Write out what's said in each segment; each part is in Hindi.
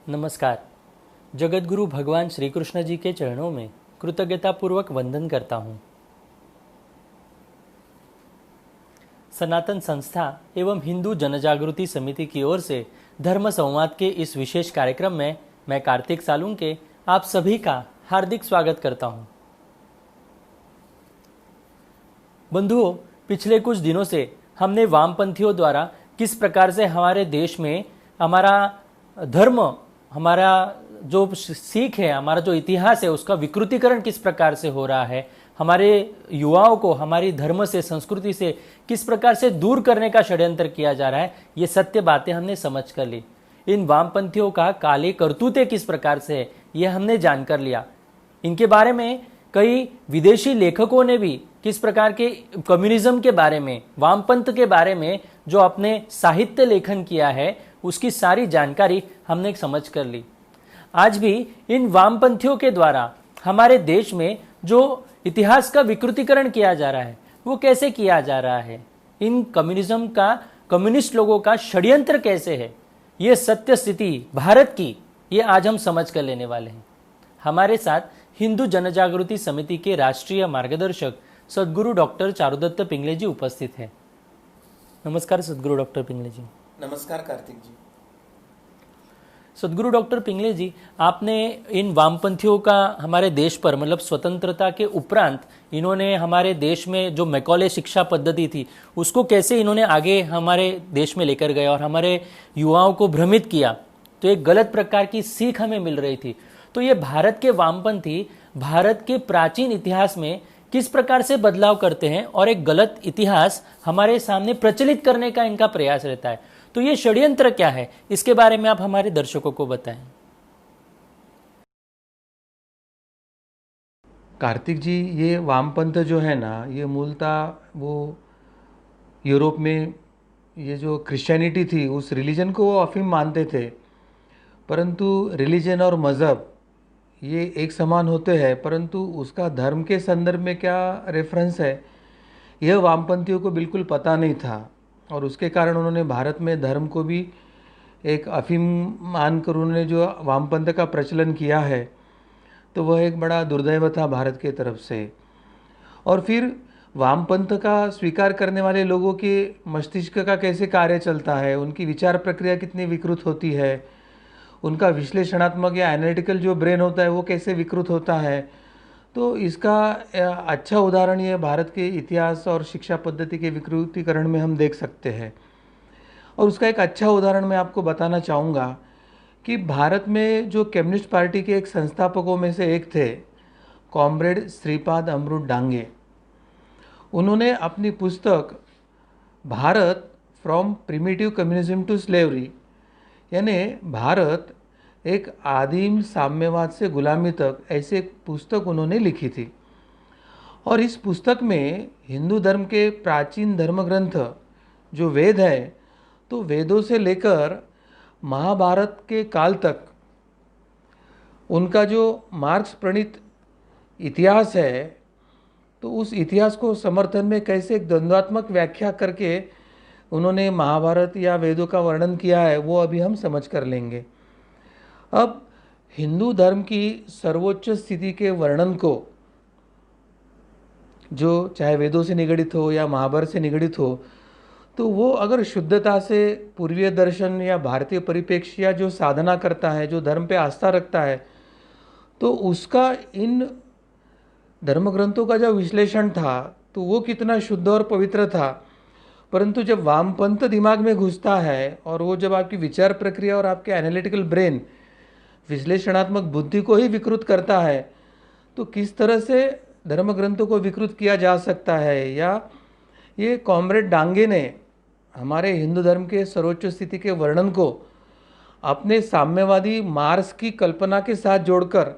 नमस्कार। जगतगुरु भगवान श्री कृष्ण जी के चरणों में कृतज्ञतापूर्वक वंदन करता हूँ। सनातन संस्था एवं हिंदू जनजागृति समिति की ओर से धर्म संवाद के इस विशेष कार्यक्रम में मैं कार्तिक सालुंके आप सभी का हार्दिक स्वागत करता हूँ। बंधुओं, पिछले कुछ दिनों से हमने वामपंथियों द्वारा किस प्रकार से हमारे देश में हमारा धर्म, हमारा जो सीख है, हमारा जो इतिहास है, उसका विकृतीकरण किस प्रकार से हो रहा है, हमारे युवाओं को हमारी धर्म से, संस्कृति से किस प्रकार से दूर करने का षड्यंत्र किया जा रहा है, ये सत्य बातें हमने समझ कर ली। इन वामपंथियों का काले करतूते किस प्रकार से है, ये हमने जानकर लिया। इनके बारे में कई विदेशी लेखकों ने भी किस प्रकार के कम्युनिज्म के बारे में, वामपंथ के बारे में जो अपने साहित्य लेखन किया है, उसकी सारी जानकारी हमने समझ कर ली। आज भी इन वामपंथियों के द्वारा हमारे देश में जो इतिहास का विकृतीकरण किया जा रहा है, वो कैसे किया जा रहा है, इन कम्युनिज्म का, कम्युनिस्ट लोगों का षड्यंत्र कैसे है, ये सत्य स्थिति भारत की, ये आज हम समझ कर लेने वाले हैं। हमारे साथ हिंदू जनजागृति समिति के राष्ट्रीय मार्गदर्शक सद्गुरु डॉक्टर चारुदत्त पिंगले जी उपस्थित हैं। नमस्कार सद्गुरु डॉक्टर पिंगले जी। नमस्कार कार्तिक जी। सद्गुरु डॉक्टर पिंगले जी, आपने इन वामपंथियों का हमारे देश पर, मतलब स्वतंत्रता के उपरांत इन्होंने हमारे देश में जो मैकॉले शिक्षा पद्धति थी, उसको कैसे इन्होंने आगे हमारे देश में लेकर गए और हमारे युवाओं को भ्रमित किया, तो एक गलत प्रकार की सीख हमें मिल रही थी। तो ये भारत के वामपंथी भारत के प्राचीन इतिहास में किस प्रकार से बदलाव करते हैं और एक गलत इतिहास हमारे सामने प्रचलित करने का इनका प्रयास रहता है। तो ये षड्यंत्र क्या है, इसके बारे में आप हमारे दर्शकों को बताएं। कार्तिक जी, ये वामपंथ जो है ना, ये मूलतः वो यूरोप में ये जो क्रिश्चियनिटी थी, उस रिलीजन को वो अफीम मानते थे। परंतु रिलीजन और मज़हब ये एक समान होते हैं, परंतु उसका धर्म के संदर्भ में क्या रेफरेंस है, यह वामपंथियों को बिल्कुल पता नहीं था। और उसके कारण उन्होंने भारत में धर्म को भी एक अफीम मानकर उन्होंने जो वामपंथ का प्रचलन किया है, तो वह एक बड़ा दुर्दैव था भारत के तरफ से। और फिर वामपंथ का स्वीकार करने वाले लोगों के मस्तिष्क का कैसे कार्य चलता है, उनकी विचार प्रक्रिया कितनी विकृत होती है, उनका विश्लेषणात्मक या एनालिटिकल जो ब्रेन होता है वो कैसे विकृत होता है, तो इसका अच्छा उदाहरण ये भारत के इतिहास और शिक्षा पद्धति के विकृतीकरण में हम देख सकते हैं। और उसका एक अच्छा उदाहरण मैं आपको बताना चाहूँगा कि भारत में जो कम्युनिस्ट पार्टी के एक संस्थापकों में से एक थे कॉमरेड श्रीपाद अमृत डांगे। उन्होंने अपनी पुस्तक Bharat from primitive communism to slavery, यानी भारत एक आदिम साम्यवाद से गुलामी तक, ऐसे एक पुस्तक उन्होंने लिखी थी। और इस पुस्तक में हिंदू धर्म के प्राचीन धर्म ग्रंथ जो वेद है, तो वेदों से लेकर महाभारत के काल तक उनका जो मार्क्स प्रणीत इतिहास है, तो उस इतिहास को समर्थन में कैसे एक द्वंद्वात्मक व्याख्या करके उन्होंने महाभारत या वेदों का वर्णन किया है, वो अभी हम समझ कर लेंगे। अब हिंदू धर्म की सर्वोच्च स्थिति के वर्णन को, जो चाहे वेदों से निगडित हो या महाभारत से निगडित हो, तो वो अगर शुद्धता से पूर्वीय दर्शन या भारतीय परिप्रेक्ष्य या जो साधना करता है, जो धर्म पे आस्था रखता है, तो उसका इन धर्म ग्रंथों का जो विश्लेषण था, तो वो कितना शुद्ध और पवित्र था। परंतु जब वामपंथ दिमाग में घुसता है और वो जब आपकी विचार प्रक्रिया और आपके एनालिटिकल ब्रेन, विश्लेषणात्मक बुद्धि को ही विकृत करता है, तो किस तरह से धर्म ग्रंथों को विकृत किया जा सकता है। या ये कॉमरेड डांगे ने हमारे हिंदू धर्म के सर्वोच्च स्थिति के वर्णन को अपने साम्यवादी मार्क्स की कल्पना के साथ जोड़कर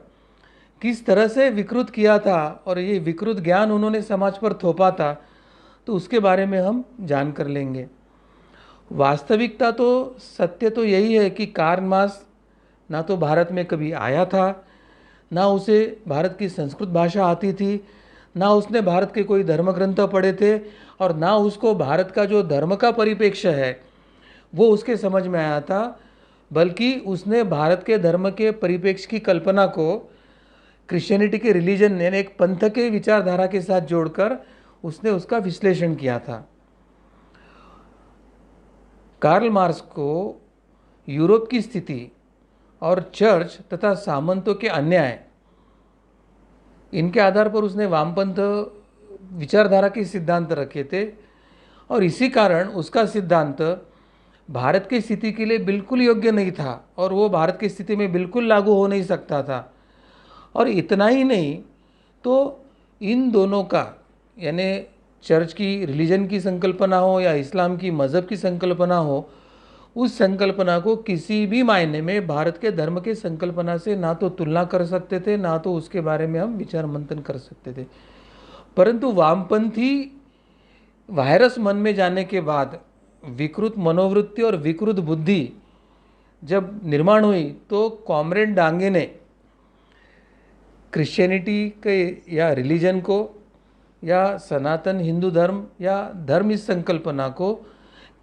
किस तरह से विकृत किया था और ये विकृत ज्ञान उन्होंने समाज पर थोपा था, तो उसके बारे में हम जान कर लेंगे। वास्तविकता तो, सत्य तो यही है कि कार्ल मार्क्स ना तो भारत में कभी आया था, ना उसे भारत की संस्कृत भाषा आती थी, ना उसने भारत के कोई धर्म ग्रंथ पढ़े थे, और ना उसको भारत का जो धर्म का परिप्रेक्ष्य है वो उसके समझ में आया था। बल्कि उसने भारत के धर्म के परिप्रेक्ष्य की कल्पना को क्रिश्चियनिटी के रिलीजन यानी एक पंथ के विचारधारा के साथ जोड़कर उसने उसका विश्लेषण किया था। कार्ल मार्क्स को यूरोप की स्थिति और चर्च तथा सामंतों के अन्याय, इनके आधार पर उसने वामपंथ विचारधारा के सिद्धांत रखे थे और इसी कारण उसका सिद्धांत भारत की स्थिति के लिए बिल्कुल योग्य नहीं था और वो भारत की स्थिति में बिल्कुल लागू हो नहीं सकता था। और इतना ही नहीं तो इन दोनों का यानी चर्च की रिलीजन की संकल्पना हो या इस्लाम की मज़हब की संकल्पना हो, उस संकल्पना को किसी भी मायने में भारत के धर्म के संकल्पना से ना तो तुलना कर सकते थे, ना तो उसके बारे में हम विचार मंथन कर सकते थे। परंतु वामपंथी वायरस मन में जाने के बाद विकृत मनोवृत्ति और विकृत बुद्धि जब निर्माण हुई तो कॉमरेड डांगे ने क्रिश्चियनिटी के या रिलीजन को या सनातन हिंदू धर्म या धर्म इस संकल्पना को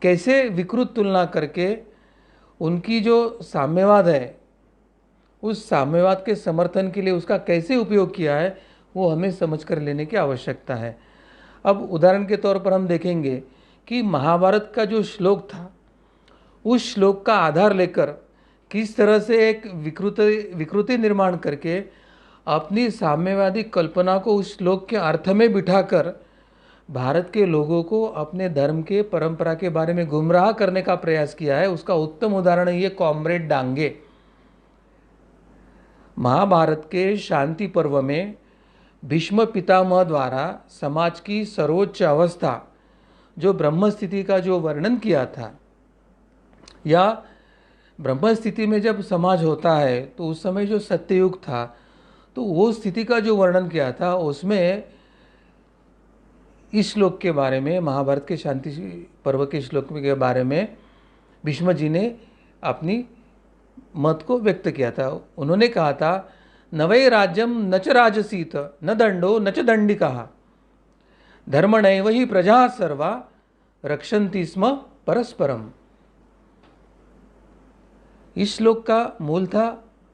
कैसे विकृत तुलना करके उनकी जो साम्यवाद है उस साम्यवाद के समर्थन के लिए उसका कैसे उपयोग किया है वो हमें समझ कर लेने की आवश्यकता है। अब उदाहरण के तौर पर हम देखेंगे कि महाभारत का जो श्लोक था उस श्लोक का आधार लेकर किस तरह से एक विकृति निर्माण करके अपनी साम्यवादी कल्पना को उस श्लोक के अर्थ में बिठाकर भारत के लोगों को अपने धर्म के परंपरा के बारे में गुमराह करने का प्रयास किया है, उसका उत्तम उदाहरण है ये कॉमरेड डांगे। महाभारत के शांति पर्व में भीष्म पितामह द्वारा समाज की सर्वोच्च अवस्था जो ब्रह्म स्थिति का जो वर्णन किया था, या ब्रह्म स्थिति में जब समाज होता है तो उस समय जो सत्ययुग था तो वो स्थिति का जो वर्णन किया था उसमें इस श्लोक के बारे में, महाभारत के शांति पर्व के श्लोक के बारे में भीष्म जी ने अपनी मत को व्यक्त किया था। उन्होंने कहा था न वै राज्यम न च राजसीत न दंडो न च दंडिका धर्मणैव हि प्रजा सर्वा रक्षन्ति स्म परस्परम। इस श्लोक का मूल था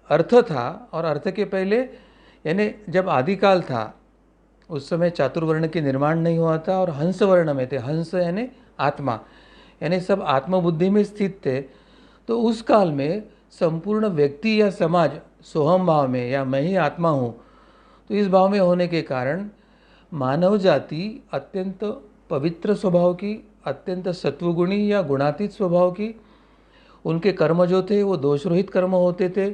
अर्थ था और अर्थ के पहले यानी जब आदिकाल था उस समय चातुर्वर्ण के निर्माण नहीं हुआ था और हंस वर्ण में थे। हंस यानी आत्मा, यानी सब आत्मबुद्धि में स्थित थे। तो उस काल में संपूर्ण व्यक्ति या समाज सोहम भाव में या मैं ही आत्मा हूँ, तो इस भाव में होने के कारण मानव जाति अत्यंत पवित्र स्वभाव की, अत्यंत सत्वगुणी या गुणातीत स्वभाव की, उनके कर्म जो थे वो दोषरहित कर्म होते थे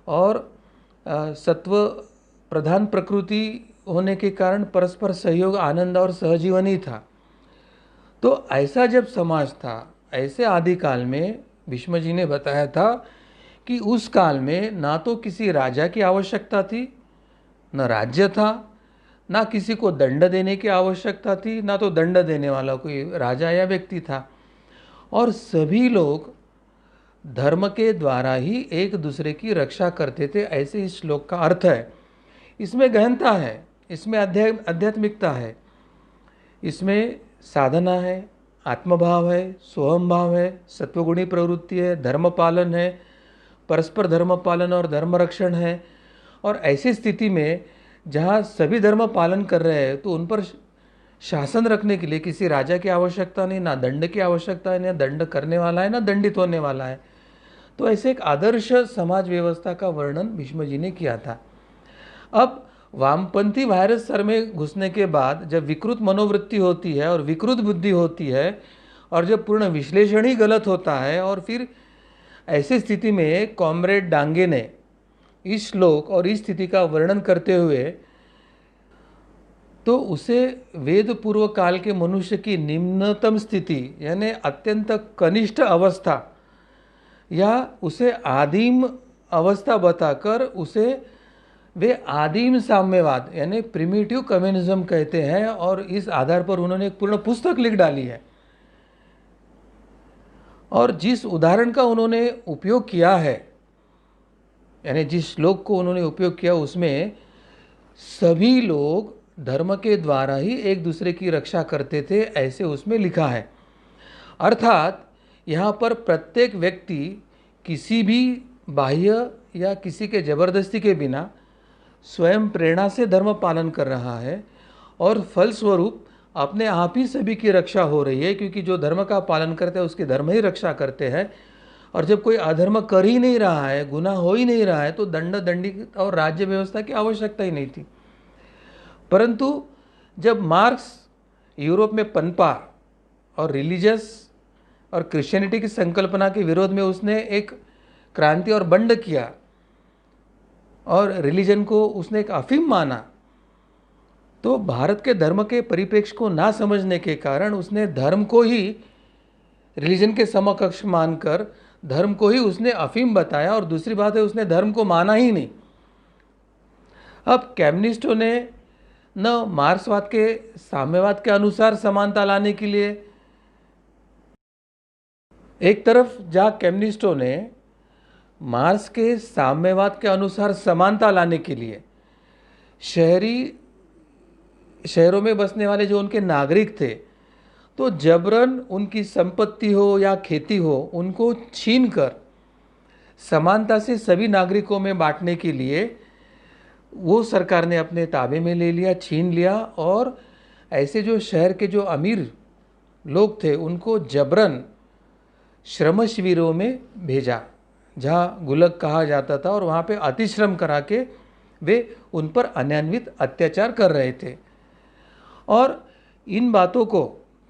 और सत्व प्रधान प्रकृति होने के कारण परस्पर सहयोग, आनंद और सहजीवन ही था। तो ऐसा जब समाज था, ऐसे आदिकाल में भीष्म जी ने बताया था कि उस काल में ना तो किसी राजा की आवश्यकता थी, न राज्य था, ना किसी को दंड देने की आवश्यकता थी, ना तो दंड देने वाला कोई राजा या व्यक्ति था, और सभी लोग धर्म के द्वारा ही एक दूसरे की रक्षा करते थे। ऐसे इस श्लोक का अर्थ है। इसमें गहनता है, इसमें आध्यात्मिकता है, इसमें साधना है, आत्मभाव है, सोहम भाव है, सत्वगुणी प्रवृत्ति है, धर्म पालन है, परस्पर धर्म पालन और धर्म रक्षण है। और ऐसी स्थिति में जहाँ सभी धर्म पालन कर रहे हैं तो उन पर शासन रखने के लिए किसी राजा की आवश्यकता नहीं, ना दंड की आवश्यकता है, ना दंड करने वाला है, ना दंडित होने वाला है। तो ऐसे एक आदर्श समाज व्यवस्था का वर्णन भीष्म जी ने किया था। अब वामपंथी वायरस सर में घुसने के बाद जब विकृत मनोवृत्ति होती है और विकृत बुद्धि होती है और जब पूर्ण विश्लेषण ही गलत होता है, और फिर ऐसी स्थिति में कॉमरेड डांगे ने इस श्लोक और इस स्थिति का वर्णन करते हुए तो उसे वेद पूर्व काल के मनुष्य की निम्नतम स्थिति यानी अत्यंत कनिष्ठ अवस्था या उसे आदिम अवस्था बताकर उसे वे आदिम साम्यवाद यानी प्रिमिटिव कम्युनिज्म कहते हैं, और इस आधार पर उन्होंने एक पूर्ण पुस्तक लिख डाली है। और जिस उदाहरण का उन्होंने उपयोग किया है यानी जिस श्लोक को उन्होंने उपयोग किया उसमें सभी लोग धर्म के द्वारा ही एक दूसरे की रक्षा करते थे, ऐसे उसमें लिखा है। अर्थात यहाँ पर प्रत्येक व्यक्ति किसी भी बाह्य या किसी के जबरदस्ती के बिना स्वयं प्रेरणा से धर्म पालन कर रहा है और फलस्वरूप अपने आप ही सभी की रक्षा हो रही है, क्योंकि जो धर्म का पालन करते हैं उसकी धर्म ही रक्षा करते हैं। और जब कोई अधर्म कर ही नहीं रहा है, गुनाह हो ही नहीं रहा है, तो दंडी और राज्य व्यवस्था की आवश्यकता ही नहीं थी। परंतु जब मार्क्स यूरोप में पनपा और रिलीजियस और क्रिश्चियनिटी की संकल्पना के विरोध में उसने एक क्रांति और बंड किया और रिलीजन को उसने एक अफीम माना, तो भारत के धर्म के परिप्रेक्ष्य को ना समझने के कारण उसने धर्म को ही रिलीजन के समकक्ष मानकर धर्म को ही उसने अफीम बताया, और दूसरी बात है उसने धर्म को माना ही नहीं। अब कम्युनिस्टों ने न मार्क्सवाद के साम्यवाद के अनुसार समानता लाने के लिए, एक तरफ जहाँ कम्युनिस्टों ने मार्क्स के साम्यवाद के अनुसार समानता लाने के लिए शहरों में बसने वाले जो उनके नागरिक थे, तो जबरन उनकी संपत्ति हो या खेती हो उनको छीनकर समानता से सभी नागरिकों में बांटने के लिए वो सरकार ने अपने ताबे में ले लिया, छीन लिया। और ऐसे जो शहर के जो अमीर लोग थे उनको जबरन श्रम शिविरों में भेजा, जहाँ गुलक कहा जाता था, और वहाँ पे अतिश्रम करा के वे उन पर अन्यान्वित अत्याचार कर रहे थे। और इन बातों को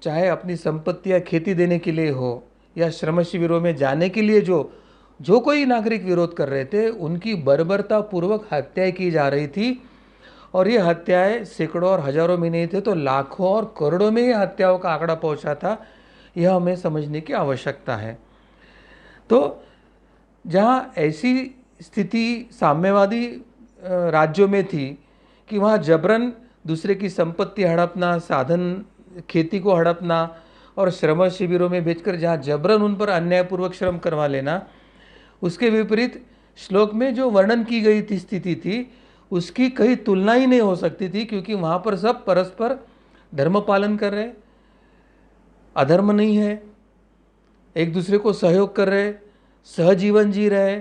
चाहे अपनी संपत्ति या खेती देने के लिए हो या श्रम शिविरों में जाने के लिए जो कोई नागरिक विरोध कर रहे थे, उनकी बर्बरता पूर्वक हत्याएं की जा रही थी। और ये हत्याएं सैकड़ों और हजारों में नहीं थे तो लाखों और करोड़ों में ये हत्याओं का आंकड़ा पहुंचा था। यह हमें समझने की आवश्यकता है। तो जहाँ ऐसी स्थिति साम्यवादी राज्यों में थी कि वहाँ जबरन दूसरे की संपत्ति हड़पना, साधन खेती को हड़पना और श्रम शिविरों में भेजकर जहाँ जबरन उन पर अन्यायपूर्वक श्रम करवा लेना, उसके विपरीत श्लोक में जो वर्णन की गई थी स्थिति थी उसकी कहीं तुलना ही नहीं हो सकती थी, क्योंकि वहाँ पर सब परस्पर धर्म पालन कर रहे, अधर्म नहीं है, एक दूसरे को सहयोग कर रहे, सहजीवन जी रहे।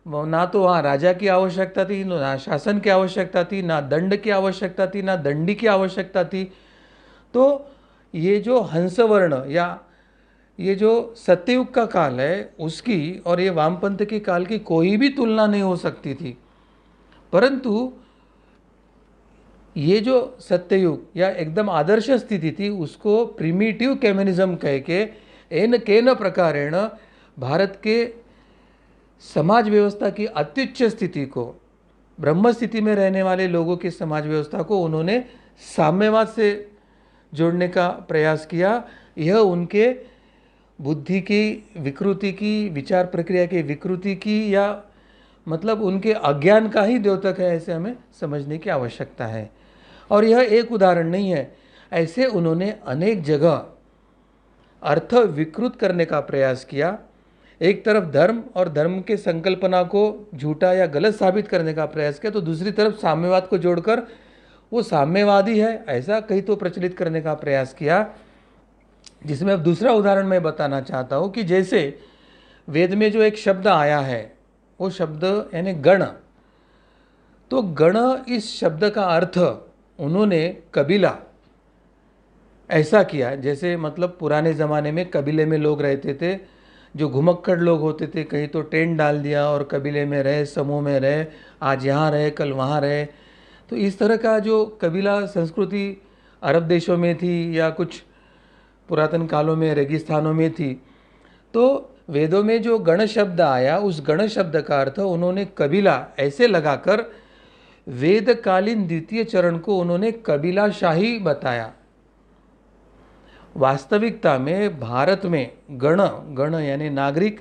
ना तो वहाँ राजा की आवश्यकता थी, ना शासन की आवश्यकता थी, ना दंड की आवश्यकता थी, ना दंडी की आवश्यकता थी। तो ये जो हंसवर्ण या ये जो सत्ययुग का काल है उसकी और ये वामपंथ के काल की कोई भी तुलना नहीं हो सकती थी। परंतु ये जो सत्ययुग या एकदम आदर्श स्थिति थी उसको प्रिमिटिव कम्युनिज्म कह के एन केन प्रकारेण भारत के समाज व्यवस्था की अत्युच्च स्थिति को, ब्रह्म स्थिति में रहने वाले लोगों की समाज व्यवस्था को उन्होंने साम्यवाद से जोड़ने का प्रयास किया। यह उनके बुद्धि की विकृति की, विचार प्रक्रिया की विकृति की, या मतलब उनके अज्ञान का ही द्योतक है, ऐसे हमें समझने की आवश्यकता है। और यह एक उदाहरण नहीं है, ऐसे उन्होंने अनेक जगह अर्थ विकृत करने का प्रयास किया। एक तरफ धर्म और धर्म के संकल्पना को झूठा या गलत साबित करने का प्रयास किया, तो दूसरी तरफ साम्यवाद को जोड़कर वो साम्यवादी है ऐसा कहीं तो प्रचलित करने का प्रयास किया। जिसमें अब दूसरा उदाहरण मैं बताना चाहता हूँ कि जैसे वेद में जो एक शब्द आया है वो शब्द यानी गण, तो गण इस शब्द का अर्थ उन्होंने कबीला ऐसा किया, जैसे मतलब पुराने ज़माने में कबीले में लोग रहते थे, जो घुमक्कड़ लोग होते थे, कहीं तो टेंट डाल दिया और कबीले में रहे, समूह में रहे, आज यहाँ रहे कल वहाँ रहे। तो इस तरह का जो कबीला संस्कृति अरब देशों में थी या कुछ पुरातन कालों में रेगिस्तानों में थी। तो वेदों में जो गण शब्द आया उस गण शब्द का अर्थ उन्होंने कबीला ऐसे लगाकर वेदकालीन द्वितीय चरण को उन्होंने कबीलाशाही बताया। वास्तविकता में भारत में गण यानी नागरिक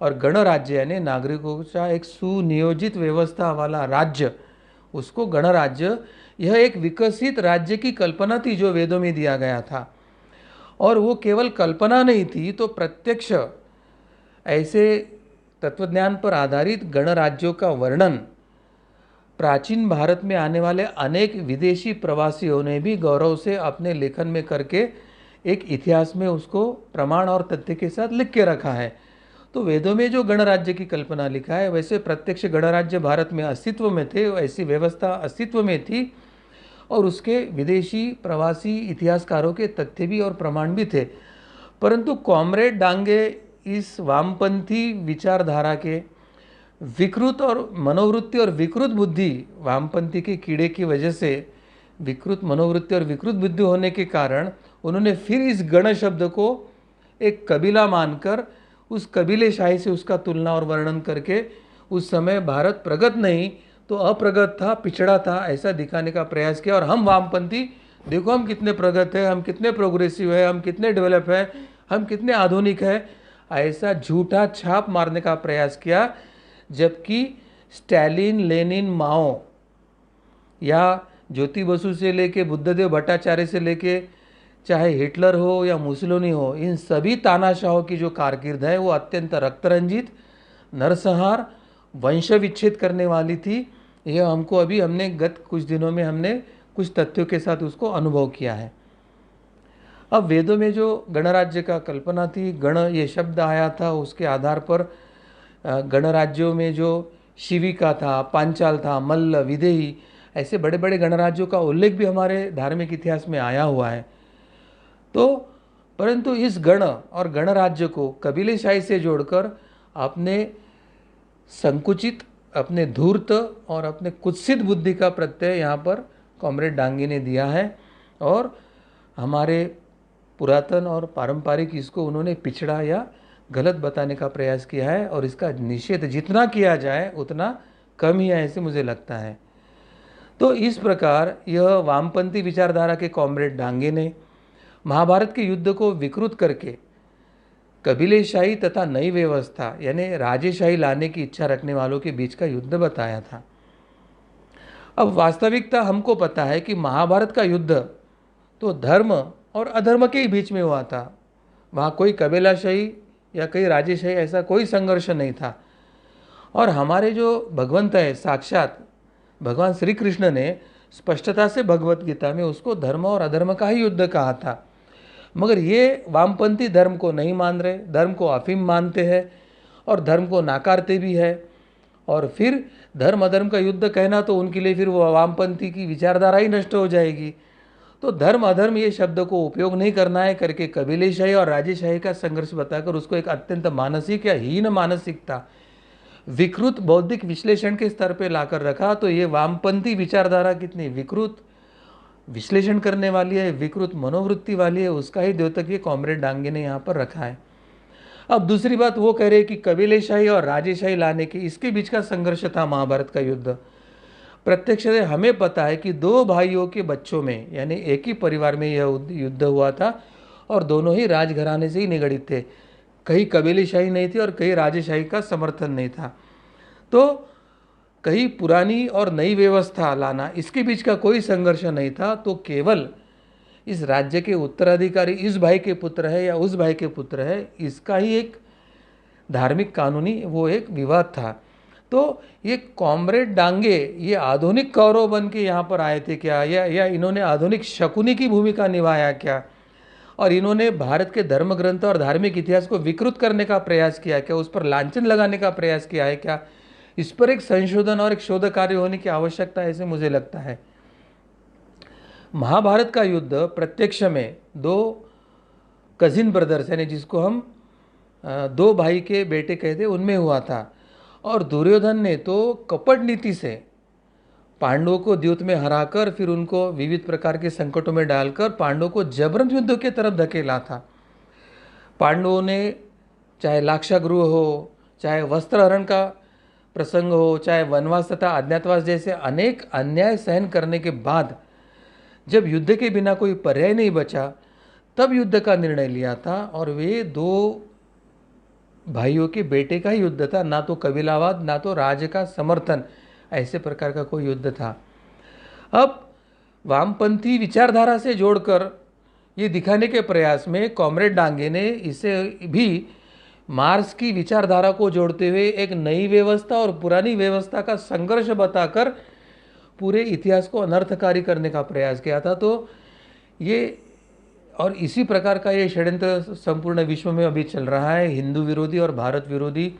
और गणराज्य यानी नागरिकों का एक सुनियोजित व्यवस्था वाला राज्य, उसको गणराज्य, यह एक विकसित राज्य की कल्पना थी जो वेदों में दिया गया था। और वो केवल कल्पना नहीं थी तो प्रत्यक्ष ऐसे तत्वज्ञान पर आधारित गणराज्यों का वर्णन प्राचीन भारत में आने वाले अनेक विदेशी प्रवासियों ने भी गौरव से अपने लेखन में करके एक इतिहास में उसको प्रमाण और तथ्य के साथ लिख के रखा है। तो वेदों में जो गणराज्य की कल्पना लिखा है, वैसे प्रत्यक्ष गणराज्य भारत में अस्तित्व में थे, ऐसी व्यवस्था अस्तित्व में थी और उसके विदेशी प्रवासी इतिहासकारों के तथ्य भी और प्रमाण भी थे। परंतु कॉमरेड डांगे इस वामपंथी विचारधारा के विकृत और मनोवृत्ति और विकृत बुद्धि, वामपंथी के कीड़े की वजह से विकृत मनोवृत्ति और विकृत बुद्धि होने के कारण उन्होंने फिर इस गण शब्द को एक कबीला मानकर उस कबीले शाही से उसका तुलना और वर्णन करके उस समय भारत प्रगत नहीं तो अप्रगत था, पिछड़ा था, ऐसा दिखाने का प्रयास किया। और हम वामपंथी देखो हम कितने प्रगत है, हम कितने प्रोग्रेसिव है, हम कितने डेवलप है, हम कितने आधुनिक है, ऐसा झूठा छाप मारने का प्रयास किया। जबकि स्टैलिन, लेनिन, माओ या ज्योति बसु से लेके बुद्धदेव भट्टाचार्य से लेके चाहे हिटलर हो या मुसोलिनी हो, इन सभी तानाशाहों की जो कारकिर्द है वो अत्यंत रक्तरंजित, नरसंहार, वंश विच्छेद करने वाली थी। यह हमको अभी हमने गत कुछ दिनों में हमने कुछ तथ्यों के साथ उसको अनुभव किया है। अब वेदों में जो गणराज्य का कल्पना थी, गण ये शब्द आया था, उसके आधार पर गणराज्यों में जो शिविका था, पांचाल था, मल्ल, विदेही, ऐसे बड़े बड़े गणराज्यों का उल्लेख भी हमारे धार्मिक इतिहास में आया हुआ है। तो परंतु इस गण और गणराज्य को कबीलेशाही से जोड़कर अपने संकुचित, अपने धूर्त और अपने कुत्सित बुद्धि का प्रत्यय यहाँ पर कॉमरेड डांगे ने दिया है और हमारे पुरातन और पारंपरिक इसको उन्होंने पिछड़ा या गलत बताने का प्रयास किया है और इसका निषेध जितना किया जाए उतना कम ही है, ऐसे मुझे लगता है। तो इस प्रकार यह वामपंथी विचारधारा के कॉमरेड डांगे ने महाभारत के युद्ध को विकृत करके कबीलेशाही तथा नई व्यवस्था यानी राजेशाही लाने की इच्छा रखने वालों के बीच का युद्ध बताया था। अब वास्तविकता हमको पता है कि महाभारत का युद्ध तो धर्म और अधर्म के ही बीच में हुआ था। वहाँ कोई कबीलाशाही या कोई राजेशाही ऐसा कोई संघर्ष नहीं था। और हमारे जो भगवंत है, साक्षात भगवान श्री कृष्ण ने स्पष्टता से भगवत गीता में उसको धर्म और अधर्म का ही युद्ध कहा था। मगर ये वामपंथी धर्म को नहीं मान रहे, धर्म को अफीम मानते हैं और धर्म को नाकारते भी है। और फिर धर्म अधर्म का युद्ध कहना तो उनके लिए फिर वो वामपंथी की विचारधारा ही नष्ट हो जाएगी। तो धर्म अधर्म ये शब्द को उपयोग नहीं करना है करके कबीलेशाही और राजेशाही का संघर्ष बताकर उसको एक अत्यंत मानसिक या हीन मानसिकता, विकृत बौद्धिक विश्लेषण के स्तर पे लाकर रखा। तो ये वामपंथी विचारधारा कितनी विकृत विश्लेषण करने वाली है, विकृत मनोवृत्ति वाली है, उसका ही द्योतक ये कॉमरेड डांगे ने यहाँ पर रखा है। अब दूसरी बात वो कह रहे कि कबीलेशाही और राजेशाही लाने के इसके बीच का संघर्ष था महाभारत का युद्ध। प्रत्यक्ष से हमें पता है कि दो भाइयों के बच्चों में यानी एक ही परिवार में यह युद्ध हुआ था और दोनों ही राजघराने से ही निगड़ित थे। कहीं कबीलेशाही नहीं थी और कहीं राजेशाही का समर्थन नहीं था। तो कहीं पुरानी और नई व्यवस्था लाना, इसके बीच का कोई संघर्ष नहीं था। तो केवल इस राज्य के उत्तराधिकारी इस भाई के पुत्र है या उस भाई के पुत्र है, इसका ही एक धार्मिक कानूनी वो एक विवाद था। तो ये कॉमरेड डांगे ये आधुनिक कौरव बन के यहाँ पर आए थे क्या, या इन्होंने आधुनिक शकुनी की भूमिका निभाया क्या, और इन्होंने भारत के धर्म ग्रंथ और धार्मिक इतिहास को विकृत करने का प्रयास किया क्या, उस पर लांछन लगाने का प्रयास किया है क्या, इस पर एक संशोधन और एक शोध कार्य होने की आवश्यकता है, ऐसे मुझे लगता है। महाभारत का युद्ध प्रत्यक्ष में दो कजिन ब्रदर्स यानी जिसको हम दो भाई के बेटे कहते उनमें हुआ था। और दुर्योधन ने तो कपट नीति से पांडवों को द्यूत में हराकर फिर उनको विविध प्रकार के संकटों में डालकर पांडवों को जबरन युद्ध की तरफ धकेला था। पांडवों ने चाहे लाक्षागृह हो, चाहे वस्त्रहरण का प्रसंग हो, चाहे वनवास तथा अज्ञातवास जैसे अनेक अन्याय सहन करने के बाद जब युद्ध के बिना कोई पर्याय नहीं बचा तब युद्ध का निर्णय लिया था। और वे दो भाइयों के बेटे का ही युद्ध था, ना तो कबीलावाद ना तो राज्य का समर्थन, ऐसे प्रकार का कोई युद्ध था। अब वामपंथी विचारधारा से जोड़कर ये दिखाने के प्रयास में कॉमरेड डांगे ने इसे भी मार्क्स की विचारधारा को जोड़ते हुए एक नई व्यवस्था और पुरानी व्यवस्था का संघर्ष बताकर पूरे इतिहास को अनर्थकारी करने का प्रयास किया था। तो ये और इसी प्रकार का ये षड्यंत्र संपूर्ण विश्व में अभी चल रहा है। हिंदू विरोधी और भारत विरोधी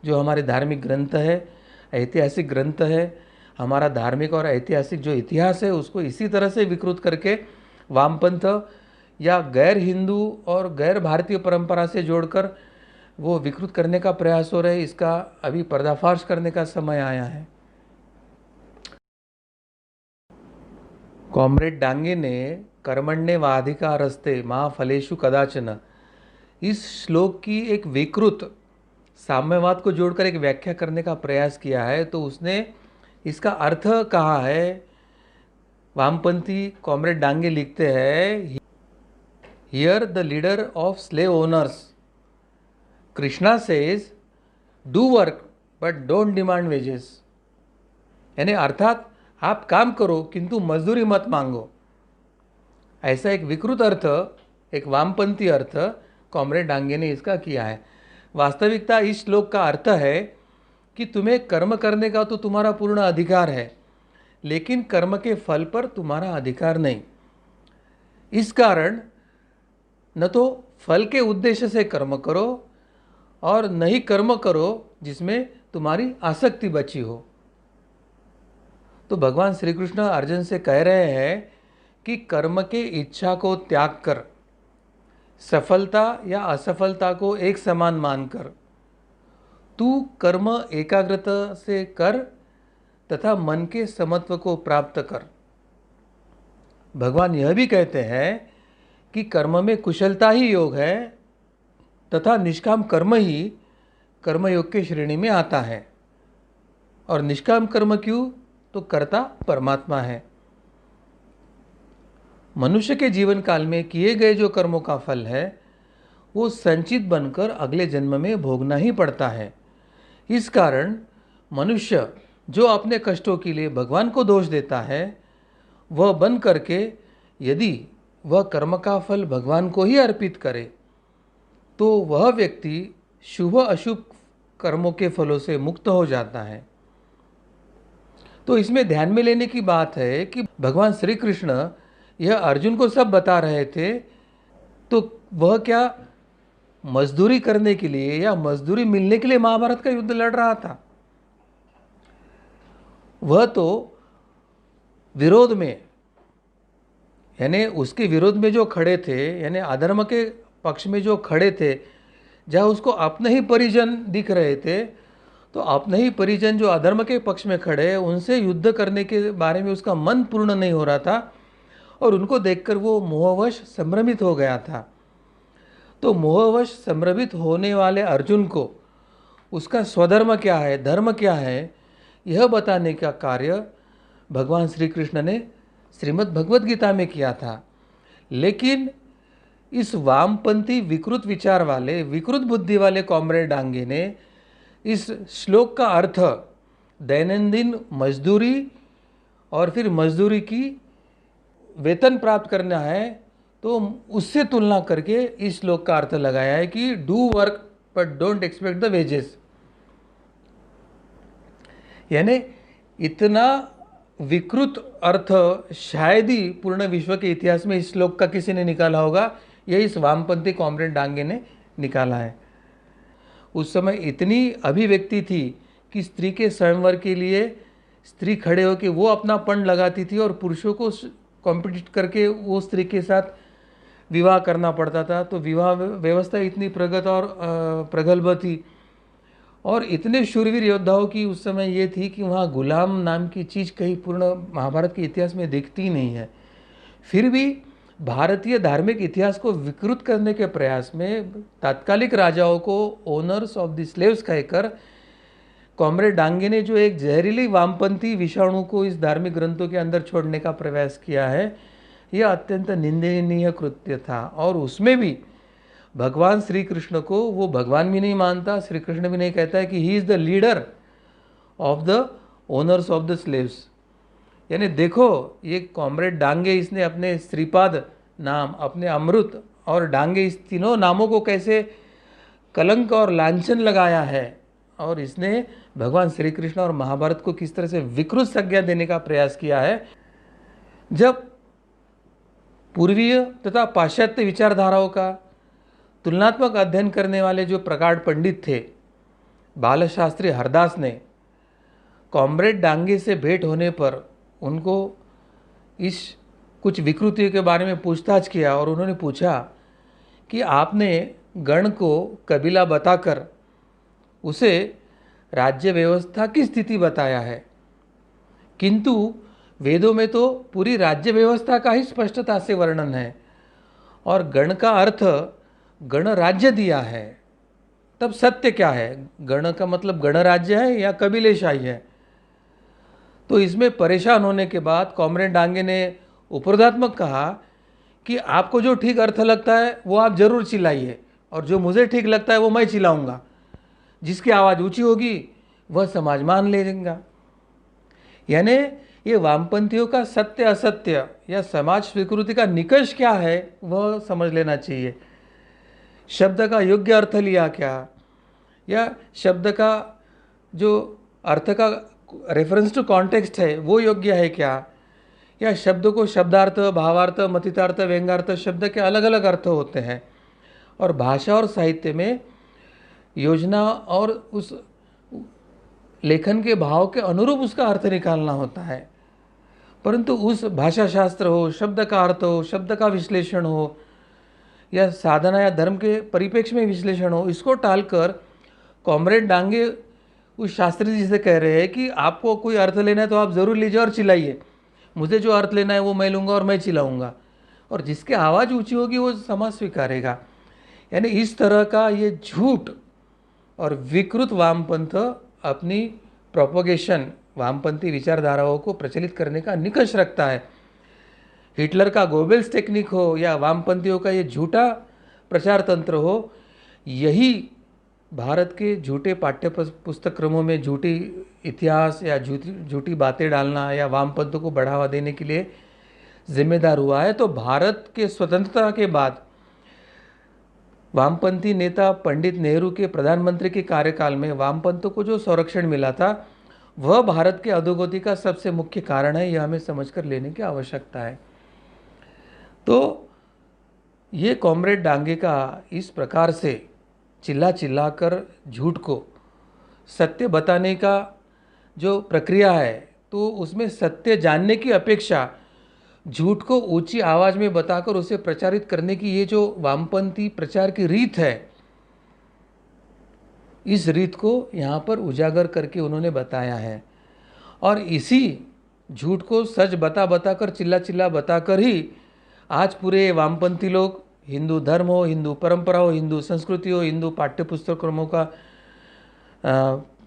जो हमारे धार्मिक ग्रंथ है, ऐतिहासिक ग्रंथ है, हमारा धार्मिक और ऐतिहासिक जो इतिहास है उसको इसी तरह से विकृत करके वामपंथ या गैर हिंदू और गैर भारतीय परंपरा से जोड़कर वो विकृत करने का प्रयास हो रहा है। इसका अभी पर्दाफाश करने का समय आया है। कॉमरेड डांगे ने कर्मण्येवाधिकारस्ते मा फलेषु कदाचन, इस श्लोक की एक विकृत साम्यवाद को जोड़कर एक व्याख्या करने का प्रयास किया है। तो उसने इसका अर्थ कहा है। वामपंथी कॉमरेड डांगे लिखते हैं, here the leader of slave owners Krishna says do work but don't demand wages, यानी अर्थात आप काम करो किंतु मजदूरी मत मांगो। ऐसा एक विकृत अर्थ, एक वामपंथी अर्थ कॉमरेड डांगे ने इसका किया है। वास्तविकता इस श्लोक का अर्थ है कि तुम्हें कर्म करने का तो तुम्हारा पूर्ण अधिकार है, लेकिन कर्म के फल पर तुम्हारा अधिकार नहीं। इस कारण न तो फल के उद्देश्य से कर्म करो और न ही कर्म करो जिसमें तुम्हारी आसक्ति बची हो। तो भगवान श्री कृष्ण अर्जुन से कह रहे हैं कि कर्म के इच्छा को त्याग कर, सफलता या असफलता को एक समान मानकर तू कर्म एकाग्रता से कर तथा मन के समत्व को प्राप्त कर। भगवान यह भी कहते हैं कि कर्म में कुशलता ही योग है तथा निष्काम कर्म ही कर्मयोग के श्रेणी में आता है। और निष्काम कर्म क्यों? तो कर्ता परमात्मा है। मनुष्य के जीवन काल में किए गए जो कर्मों का फल है वो संचित बनकर अगले जन्म में भोगना ही पड़ता है। इस कारण मनुष्य जो अपने कष्टों के लिए भगवान को दोष देता है, वह बन करके यदि वह कर्म का फल भगवान को ही अर्पित करे तो वह व्यक्ति शुभ अशुभ कर्मों के फलों से मुक्त हो जाता है। तो इसमें ध्यान में लेने की बात है कि भगवान श्री कृष्ण यह अर्जुन को सब बता रहे थे, तो वह क्या मजदूरी करने के लिए या मजदूरी मिलने के लिए महाभारत का युद्ध लड़ रहा था? वह तो विरोध में, यानी उसके विरोध में जो खड़े थे, यानी अधर्म के पक्ष में जो खड़े थे, जहाँ उसको अपने ही परिजन दिख रहे थे, तो अपने ही परिजन जो अधर्म के पक्ष में खड़े उनसे युद्ध करने के बारे में उसका मन पूर्ण नहीं हो रहा था और उनको देखकर वो मोहवश संभ्रमित हो गया था। तो मोहवश संभ्रमित होने वाले अर्जुन को उसका स्वधर्म क्या है, धर्म क्या है, यह बताने का कार्य भगवान श्री कृष्ण ने श्रीमद् भगवद गीता में किया था। लेकिन इस वामपंथी विकृत विचार वाले, विकृत बुद्धि वाले कॉमरेड डांगे ने इस श्लोक का अर्थ दैनंदिन मजदूरी और फिर मजदूरी की वेतन प्राप्त करना है, तो उससे तुलना करके इस श्लोक का अर्थ लगाया है कि do work but don't expect the wages. यानी इतना विकृत अर्थ शायद ही पूर्ण विश्व के इतिहास में इस श्लोक का किसी ने निकाला होगा, यह इस वामपंथी कॉमरेड डांगे ने निकाला है। उस समय इतनी अभिव्यक्ति थी कि स्त्री के स्वयंवर के लिए स्त्री खड़े होकर वो अपना पण लगाती थी और पुरुषों को कॉम्पिटिट करके वो स्त्री के साथ विवाह करना पड़ता था। तो विवाह व्यवस्था इतनी प्रगत और प्रगल्भ थी और इतने शूरवीर योद्धाओं की उस समय ये थी कि वहाँ गुलाम नाम की चीज़ कहीं पूर्ण महाभारत के इतिहास में दिखती नहीं है। फिर भी भारतीय धार्मिक इतिहास को विकृत करने के प्रयास में तात्कालिक राजाओं को ओनर्स ऑफ द स्लेव्स कहकर कॉमरेड डांगे ने जो एक जहरीली वामपंथी विषाणु को इस धार्मिक ग्रंथों के अंदर छोड़ने का प्रयास किया है, यह अत्यंत निंदनीय कृत्य था। और उसमें भी भगवान श्री कृष्ण को वो भगवान भी नहीं मानता, श्री कृष्ण भी नहीं कहता है कि he is the leader of the owners of the slaves. यानी देखो ये कॉमरेड डांगे, इसने अपने श्रीपाद नाम, अपने अमृत और डांगे, इस तीनों नामों को कैसे कलंक और लांछन लगाया है और इसने भगवान श्री कृष्ण और महाभारत को किस तरह से विकृत संज्ञा देने का प्रयास किया है। जब पूर्वीय तथा पाश्चात्य विचारधाराओं का तुलनात्मक अध्ययन करने वाले जो प्रगाढ़ पंडित थे, बालशास्त्री हरदास ने कॉमरेड डांगे से भेंट होने पर उनको इस कुछ विकृतियों के बारे में पूछताछ किया और उन्होंने पूछा कि आपने गण को कबीला बताकर उसे राज्य व्यवस्था की स्थिति बताया है, किंतु वेदों में तो पूरी राज्य व्यवस्था का ही स्पष्टता से वर्णन है और गण का अर्थ गण राज्य दिया है। तब सत्य क्या है? गण का मतलब गणराज्य है या कबीलेशाही है? तो इसमें परेशान होने के बाद कॉमरेड डांगे ने उपरोधात्मक कहा कि आपको जो ठीक अर्थ लगता है वो आप जरूर चिल्लाइए और जो मुझे ठीक लगता है वो मैं चिल्लाऊंगा। जिसकी आवाज़ ऊंची होगी वह समाज मान लेगा। यानी ये वामपंथियों का सत्य असत्य या समाज स्वीकृति का निकष क्या है वह समझ लेना चाहिए। शब्द का योग्य अर्थ लिया क्या, या शब्द का जो अर्थ का रेफरेंस टू कॉन्टेक्स्ट है वो योग्य है क्या, या शब्द को शब्दार्थ, भावार्थ, मथितार्थ, व्यंग्यार्थ शब्द के अलग अलग अर्थ होते हैं और भाषा और साहित्य में योजना और उस लेखन के भाव के अनुरूप उसका अर्थ निकालना होता है। परंतु उस भाषा शास्त्र हो, शब्द का अर्थ हो, शब्द का विश्लेषण हो या साधना या धर्म के परिप्रेक्ष्य में विश्लेषण हो, इसको टालकर कॉमरेड डांगे उस शास्त्री जी से कह रहे हैं कि आपको कोई अर्थ लेना है तो आप ज़रूर लीजिए और चिल्लाइए, मुझे जो अर्थ लेना है वो मैं लूँगा और मैं चिल्लाऊँगा, और जिसकी आवाज़ ऊंची होगी वो समाज स्वीकारेगा। यानी इस तरह का ये झूठ और विकृत वामपंथ अपनी प्रोपोगेशन, वामपंथी विचारधाराओं को प्रचलित करने का निकष रखता है। हिटलर का गोबेल्स टेक्निक हो या वामपंथियों का ये झूठा प्रचार तंत्र हो, यही भारत के झूठे पाठ्य पुस्तक क्रमों में झूठी इतिहास या झूठी बातें डालना या वामपंथ को बढ़ावा देने के लिए जिम्मेदार हुआ है। तो भारत के स्वतंत्रता के बाद वामपंथी नेता पंडित नेहरू के प्रधानमंत्री के कार्यकाल में वामपंथ को जो संरक्षण मिला था वह भारत के अधोगति का सबसे मुख्य कारण है, यह हमें समझकर लेने की आवश्यकता है। तो ये कॉमरेड डांगे का इस प्रकार से चिल्ला चिल्ला कर झूठ को सत्य बताने का जो प्रक्रिया है, तो उसमें सत्य जानने की अपेक्षा झूठ को ऊंची आवाज़ में बताकर उसे प्रचारित करने की ये जो वामपंथी प्रचार की रीत है, इस रीत को यहाँ पर उजागर करके उन्होंने बताया है। और इसी झूठ को सच बता कर, चिल्ला चिल्ला बताकर ही आज पूरे वामपंथी लोग, हिंदू धर्म हो, हिंदू परंपरा हो, हिंदू संस्कृति हो, हिंदू पाठ्यपुस्तकों का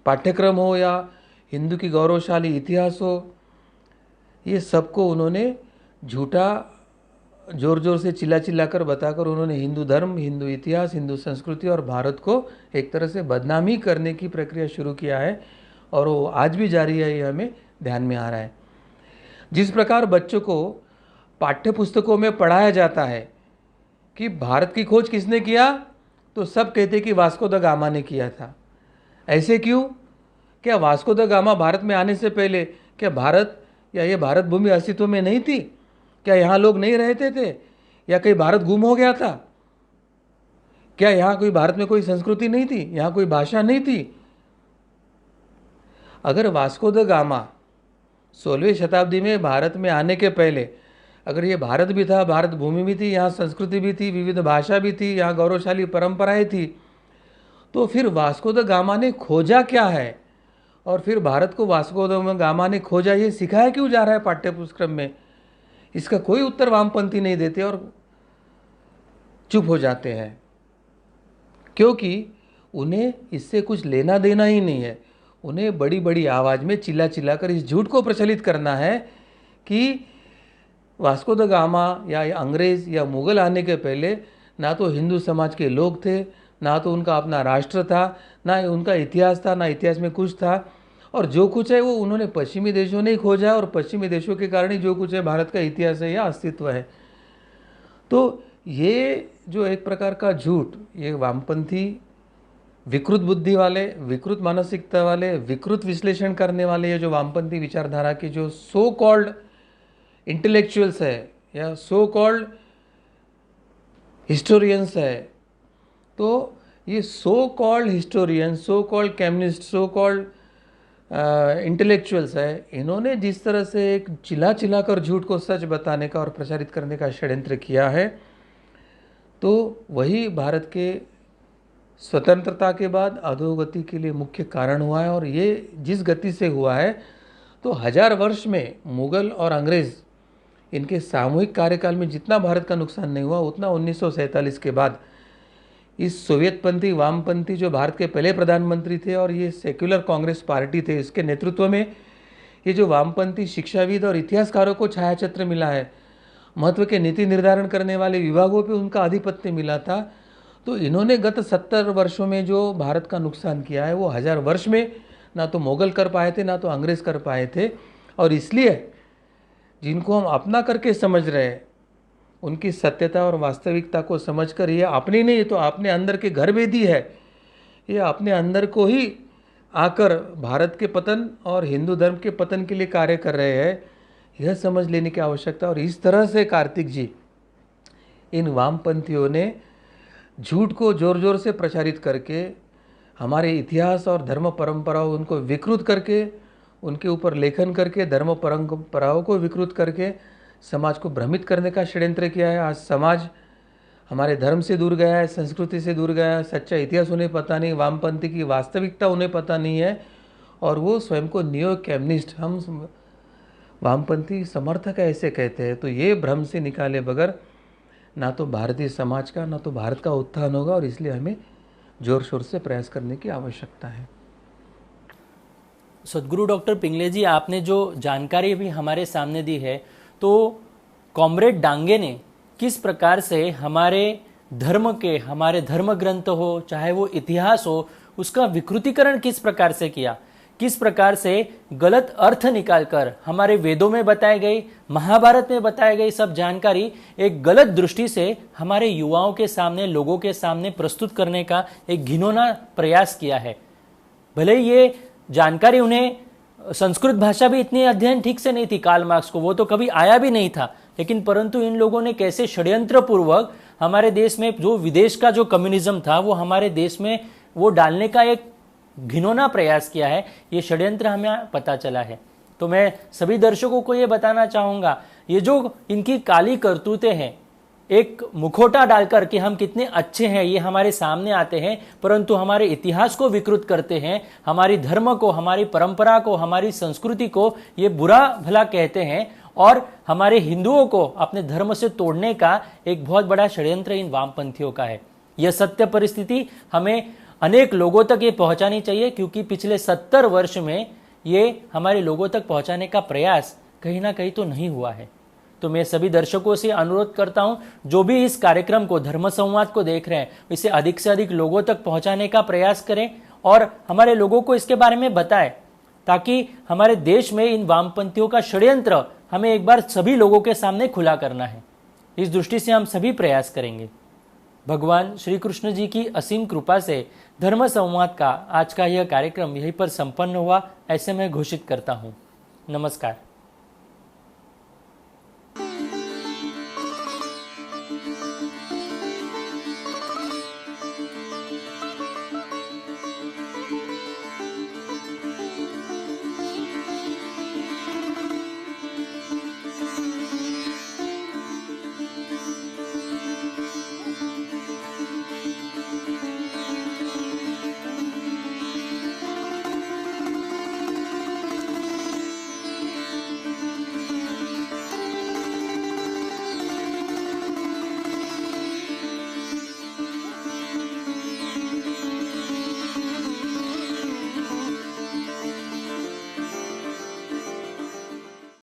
पाठ्यक्रम हो या हिंदू की गौरवशाली इतिहास हो, ये सबको उन्होंने झूठा जोर जोर से चिल्ला चिल्ला कर बताकर उन्होंने हिंदू धर्म, हिंदू इतिहास, हिंदू संस्कृति और भारत को एक तरह से बदनामी करने की प्रक्रिया शुरू किया है और वो आज भी जारी है, ये हमें ध्यान में आ रहा है। जिस प्रकार बच्चों को पाठ्यपुस्तकों में पढ़ाया जाता है कि भारत की खोज किसने किया, तो सब कहते कि वास्को द गामा ने किया था। ऐसे क्यों? क्या वास्को द गामा भारत में आने से पहले क्या भारत या ये भारत भूमि अस्तित्व में नहीं थी? क्या यहाँ लोग नहीं रहते थे? या कहीं भारत गुम हो गया था? क्या यहाँ कोई भारत में कोई संस्कृति नहीं थी? यहाँ कोई भाषा नहीं थी? अगर वास्को द गामा 16वीं शताब्दी में भारत में आने के पहले अगर ये भारत भी था, भारत भूमि भी थी, यहाँ संस्कृति भी थी, विविध भाषा भी थी, यहाँ गौरवशाली परंपराएं थी, तो फिर वास्को द गामा ने खोजा क्या है? और फिर भारत को वास्को द गामा ने खोजा ये सिखाया क्यों जा रहा है पाठ्यपुस्तक में? इसका कोई उत्तर वामपंथी नहीं देते और चुप हो जाते हैं, क्योंकि उन्हें इससे कुछ लेना देना ही नहीं है। उन्हें बड़ी बड़ी आवाज़ में चिल्ला चिल्ला कर इस झूठ को प्रचलित करना है कि वास्को द गामा या अंग्रेज़ या मुग़ल आने के पहले ना तो हिंदू समाज के लोग थे, ना तो उनका अपना राष्ट्र था, ना उनका इतिहास था, ना इतिहास में कुछ था, और जो कुछ है वो उन्होंने पश्चिमी देशों ने ही खोजा और पश्चिमी देशों के कारण ही जो कुछ है भारत का इतिहास है या अस्तित्व है। तो ये जो एक प्रकार का झूठ, ये वामपंथी विकृत बुद्धि वाले, विकृत मानसिकता वाले, विकृत विश्लेषण करने वाले, ये जो वामपंथी विचारधारा के जो सो कॉल्ड इंटेलेक्चुअल्स है या सो कॉल्ड हिस्टोरियंस है, तो ये so called historian, so called communist, so called intellectuals है, इन्होंने जिस तरह से एक चिल्ला चिल्ला कर झूठ को सच बताने का और प्रचारित करने का षड्यंत्र किया है, तो वही भारत के स्वतंत्रता के बाद अधोगति के लिए मुख्य कारण हुआ है। और ये जिस गति से हुआ है, तो 1000 वर्ष में मुगल और अंग्रेज़ इनके सामूहिक कार्यकाल में जितना भारत का नुकसान नहीं हुआ, उतना 1947 के बाद इस सोवियतपंथी वामपंथी जो भारत के पहले प्रधानमंत्री थे और ये सेक्युलर कांग्रेस पार्टी थे, इसके नेतृत्व में ये जो वामपंथी शिक्षाविद और इतिहासकारों को छायाचित्र मिला है, महत्व के नीति निर्धारण करने वाले विभागों पे उनका आधिपत्य मिला था। तो इन्होंने गत 70 वर्षों में जो भारत का नुकसान किया है, वो 1000 वर्ष में ना तो मुगल कर पाए थे, ना तो अंग्रेज़ कर पाए थे। और इसलिए जिनको हम अपना करके समझ रहे हैं, उनकी सत्यता और वास्तविकता को समझकर ये अपनी नहीं, तो अपने अंदर के घर भेदी है, ये अपने अंदर को ही आकर भारत के पतन और हिंदू धर्म के पतन के लिए कार्य कर रहे हैं, यह समझ लेने की आवश्यकता। और इस तरह से कार्तिक जी, इन वामपंथियों ने झूठ को जोर जोर से प्रचारित करके हमारे इतिहास और धर्म परंपराओं उनको विकृत करके, उनके ऊपर लेखन करके, धर्म परंपराओं को विकृत करके समाज को भ्रमित करने का षड्यंत्र किया है। आज समाज हमारे धर्म से दूर गया है, संस्कृति से दूर गया है, सच्चा इतिहास उन्हें पता नहीं, वामपंथी की वास्तविकता उन्हें पता नहीं है, और वो स्वयं को नियो कम्युनिस्ट, हम वामपंथी समर्थक ऐसे कहते हैं। तो ये भ्रम से निकाले बगैर ना तो भारतीय समाज का, ना तो भारत का उत्थान होगा, और इसलिए हमें जोर शोर से प्रयास करने की आवश्यकता है। सदगुरु डॉक्टर पिंगले जी, आपने जो जानकारी भी हमारे सामने दी है, तो कॉमरेड डांगे ने किस प्रकार से हमारे धर्म के, हमारे धर्म ग्रंथ हो, चाहे वो इतिहास हो, उसका विकृतीकरण किस प्रकार से किया, किस प्रकार से गलत अर्थ निकालकर हमारे वेदों में बताई गई, महाभारत में बताई गई सब जानकारी एक गलत दृष्टि से हमारे युवाओं के सामने, लोगों के सामने प्रस्तुत करने का एक घिनौना प्रयास किया है। भले ये जानकारी उन्हें, संस्कृत भाषा भी इतनी अध्ययन ठीक से नहीं थी कार्ल मार्क्स को, वो तो कभी आया भी नहीं था, लेकिन परंतु इन लोगों ने कैसे षड्यंत्र पूर्वक हमारे देश में जो विदेश का जो कम्युनिज्म था वो हमारे देश में वो डालने का एक घिनौना प्रयास किया है, ये षड्यंत्र हमें पता चला है। तो मैं सभी दर्शकों को ये बताना चाहूंगा, ये जो इनकी काली करतूतें हैं, एक मुखौटा डालकर कि हम कितने अच्छे हैं ये हमारे सामने आते हैं, परंतु हमारे इतिहास को विकृत करते हैं, हमारी धर्म को, हमारी परंपरा को, हमारी संस्कृति को ये बुरा भला कहते हैं, और हमारे हिंदुओं को अपने धर्म से तोड़ने का एक बहुत बड़ा षड्यंत्र इन वामपंथियों का है। यह सत्य परिस्थिति हमें अनेक लोगों तक ये पहुंचानी चाहिए, क्योंकि पिछले 70 वर्ष में ये हमारे लोगों तक पहुंचाने का प्रयास कहीं ना कहीं तो नहीं हुआ है। तो मैं सभी दर्शकों से अनुरोध करता हूं, जो भी इस कार्यक्रम को, धर्म संवाद को देख रहे हैं, इसे अधिक से अधिक लोगों तक पहुंचाने का प्रयास करें और हमारे लोगों को इसके बारे में बताएं, ताकि हमारे देश में इन वामपंथियों का षड्यंत्र हमें एक बार सभी लोगों के सामने खुला करना है। इस दृष्टि से हम सभी प्रयास करेंगे। भगवान श्री कृष्ण जी की असीम कृपा से धर्म संवाद का आज का यह कार्यक्रम यहीं पर संपन्न हुआ, ऐसे मैं घोषित करता हूँ। नमस्कार।